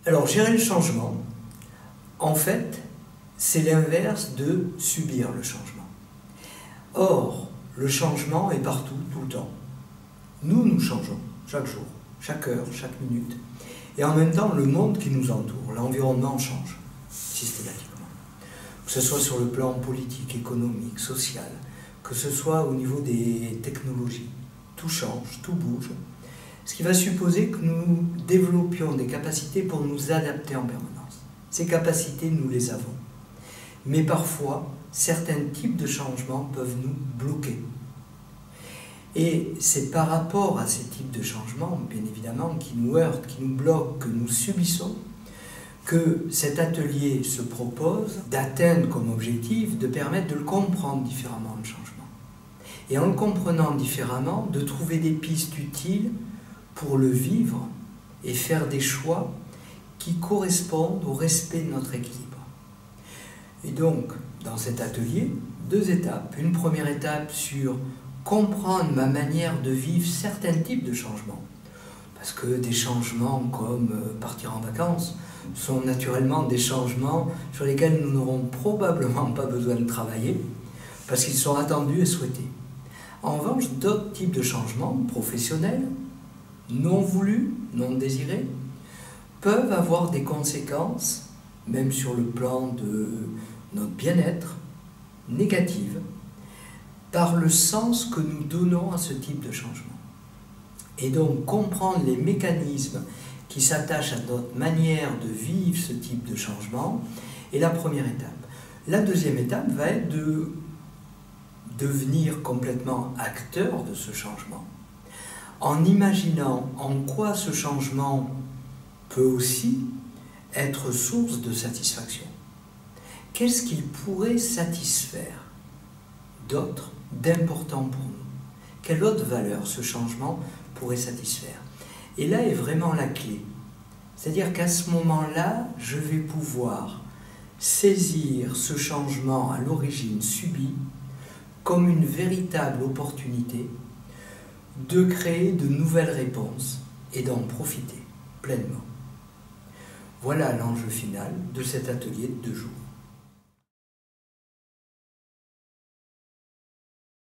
Alors, gérer le changement, en fait, c'est l'inverse de subir le changement. Or, le changement est partout, tout le temps. Nous changeons chaque jour, chaque heure, chaque minute. Et en même temps, le monde qui nous entoure, l'environnement change systématiquement. Que ce soit sur le plan politique, économique, social, que ce soit au niveau des technologies. Tout change, tout bouge. Ce qui va supposer que nous développions des capacités pour nous adapter en permanence. Ces capacités, nous les avons. Mais parfois, certains types de changements peuvent nous bloquer. Et c'est par rapport à ces types de changements, bien évidemment, qui nous heurtent, qui nous bloquent, que nous subissons, que cet atelier se propose d'atteindre comme objectif, de permettre de le comprendre différemment, le changement. Et en le comprenant différemment, de trouver des pistes utiles pour le vivre et faire des choix qui correspondent au respect de notre équilibre. Et donc, dans cet atelier, 2 étapes. Une première étape sur comprendre ma manière de vivre certains types de changements. Parce que des changements comme partir en vacances sont naturellement des changements sur lesquels nous n'aurons probablement pas besoin de travailler, parce qu'ils sont attendus et souhaités. En revanche, d'autres types de changements professionnels, non voulus, non désirés, peuvent avoir des conséquences, même sur le plan de notre bien-être, négatives, par le sens que nous donnons à ce type de changement. Et donc, comprendre les mécanismes qui s'attachent à notre manière de vivre ce type de changement est la première étape. La deuxième étape va être de devenir complètement acteur de ce changement, en imaginant en quoi ce changement peut aussi être source de satisfaction. Qu'est-ce qu'il pourrait satisfaire d'autre, d'important pour nous? Quelle autre valeur ce changement pourrait satisfaire? Et là est vraiment la clé. C'est-à-dire qu'à ce moment-là, je vais pouvoir saisir ce changement à l'origine subi comme une véritable opportunité de créer de nouvelles réponses et d'en profiter pleinement. Voilà l'enjeu final de cet atelier de 2 jours.